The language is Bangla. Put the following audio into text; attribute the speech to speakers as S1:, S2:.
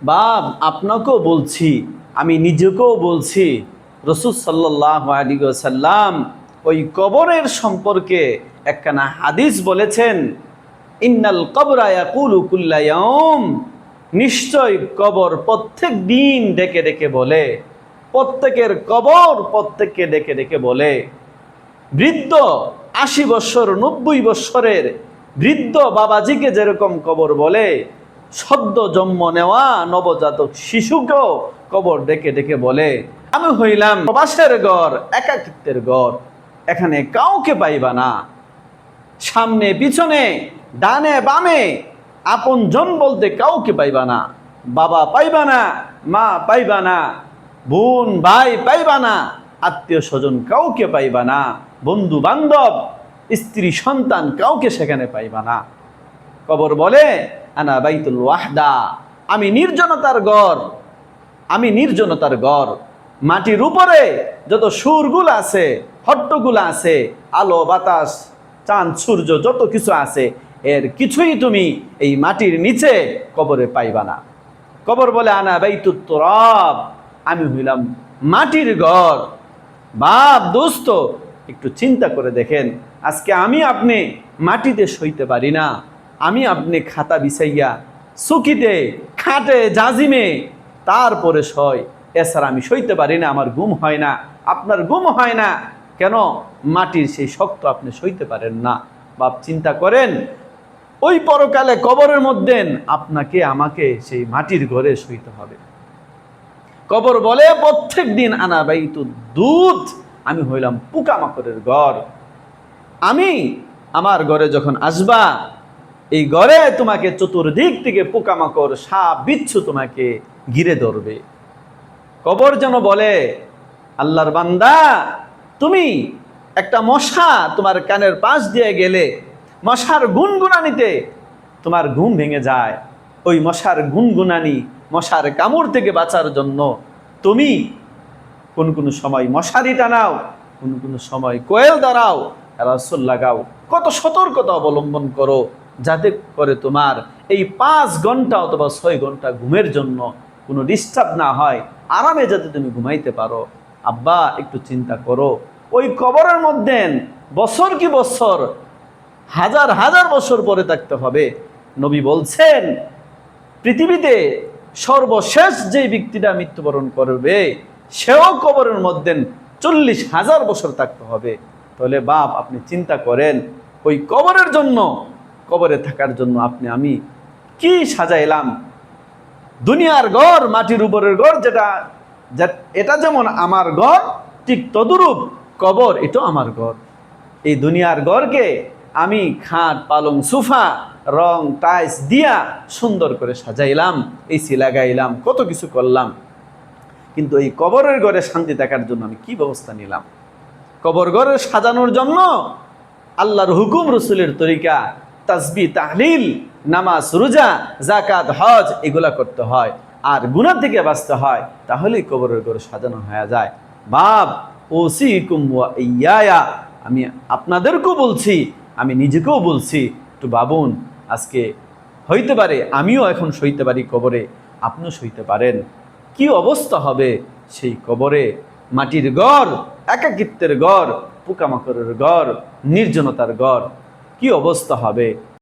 S1: বাপ আপনাকেও বলছি, আমি নিজেকেও বলছি, রাসূল সাল্লাল্লাহু আলাইহি ওয়াসাল্লাম ওই কবরের সম্পর্কে একখানা হাদিস বলেছেন, ইন্নাল কবরা ইয়াকুলু কুল্লা ইয়াউম, নিশ্চয় কবর প্রত্যেক দিন ডেকে ডেকে বলে, প্রত্যেকের কবর প্রত্যেককে ডেকে ডেকে বলে। বৃদ্ধ ৮০ বৎসর ৯০ বৎসরের বৃদ্ধ বাবাজিকে যেরকম কবর বলে, সদ্য জন্ম নেওয়া নবজাতক শিশুকেও কবর ডেকে ডেকে বলে। আমি হইলাম প্রবাসের ঘর, একাকিত্বের ঘর, এখানে কাউকে পাইবা না। সামনে পিছনে ডানে বামে আপনজন বলতে কাউকে পাইবা না। বাবা পাইবা না, মা পাইবা না, বোন ভাই পাইবা না, আত্মীয় স্বজন কাউকে পাইবা না, বন্ধু বান্ধব স্ত্রী সন্তান কাউকে সেখানে পাইবা না। কবর বলে আনা বাইতুল ওয়াহদা, আমি নির্জনতার ঘর, আমি নির্জনতার ঘর। মাটির উপরে যত সুরগুলো আছে, হট্টগুলো আছে, আলো বাতাস চাঁদ সূর্য যত কিছু আছে, এর কিছুই তুমি এই মাটির নিচে কবরে পাইবা না। কবর বলে আনা বাইতুত তুরাব, আমি হইলাম মাটির ঘর। বাপ দোস্ত, একটু চিন্তা করে দেখেন, আজকে আমি আপনি মাটিতে সইতে পারি না। আমি আপনি খাতা বিছাইয়া চুকিতে খাটে জাজিমে তারপরে সয়, এছাড়া আমি সইতে পারি না। আমার ঘুম হয় না, আপনার ঘুম হয় না, কেন? মাটির সেই শক্ত আপনি সইতে পারেন না। বাপ চিন্তা করেন, ওই পরকালে কবরের মধ্যে আপনাকে আমাকে সেই মাটির ঘরে সইতে হবে। কবর বলে প্রত্যেক দিন আনা বাইতু দুধ, আমি হইলাম পোকামাকড়ের ঘর। আমি আমার ঘরে যখন আসবা, এই ঘরে তোমাকে চতুর্দিক থেকে পোকামাকড় সাপ বিচ্ছু তোমাকে ঘিরে ধরবে। কবর যেন বলে, আল্লাহর বান্দা, তুমি একটা মশা তোমার কানের পাশ দিয়ে গেলে, মশার গুনগুনানিতে তোমার ঘুম ভেঙে যায়। ওই মশার গুনগুনানি, মশার কামড় থেকে বাঁচার জন্য তুমি কোন সময় মশারি টানাও, কোন সময় কোয়েল দাঁড়াও, রাসূল লাগাও, কত সতর্কতা অবলম্বন করো, যাতে করে তোমার এই ৫ ঘন্টা অথবা ৬ ঘন্টা ঘুমের জন্য কোনো ডিস্টার্ব না হয়, আরামে যাতে তুমি ঘুমাইতে পারো। আব্বা একটু চিন্তা করো, ওই কবরের মধ্যে বছর কি বছর, হাজার হাজার বছর পরে থাকতে হবে। নবী বলছেন, পৃথিবীতে সর্বশেষ যে ব্যক্তিটা মৃত্যুবরণ করবে, সেও কবরের মধ্যে ৪০,০০০ বছর থাকতে হবে। তাহলে বাপ আপনি চিন্তা করেন, ওই কবরের জন্য, কবরে থাকার জন্য আপনি আমি কি সাজাইলাম। দুনিয়ার ঘর, মাটির উপরের ঘর, এটা যেমন আমার ঘর, ঠিক তদুরূপ কবর এটাও আমার ঘর। এই দুনিয়ার ঘরকে আমি খাট পালং সোফা রং টাইলস দিয়া সুন্দর করে সাজাইলাম, এসি লাগাইলাম, কত কিছু করলাম, কিন্তু এই কবরের ঘরে শান্তি থাকার জন্য আমি কি ব্যবস্থা নিলাম? কবর ঘরে সাজানোর জন্য আল্লাহর হুকুম, রসুলের তরিকা, তাসবিহ তাহলিল, নামাজ রোজা যাকাত হজ এগুলা করতে হয়, আর গুনাহ থেকে বাঁচতে হয়, তাহলেই কবরের ঘর সাজানো হয়ে যায়। বাপ ওসিকুম ওয়া ইয়া, আমি আপনাদেরকেও বলছি, আমি নিজেকেও বলছি, একটু ভাবুন। আজকে হইতে পারে আমিও এখন সইতে পারি কবরে, আপনিও সইতে পারেন। কি অবস্থা হবে সেই কবরে? মাটির ঘর, একাকিত্বের ঘর, পোকামাকড়ের ঘর, নির্জনতার ঘর, কি অবস্থা হবে?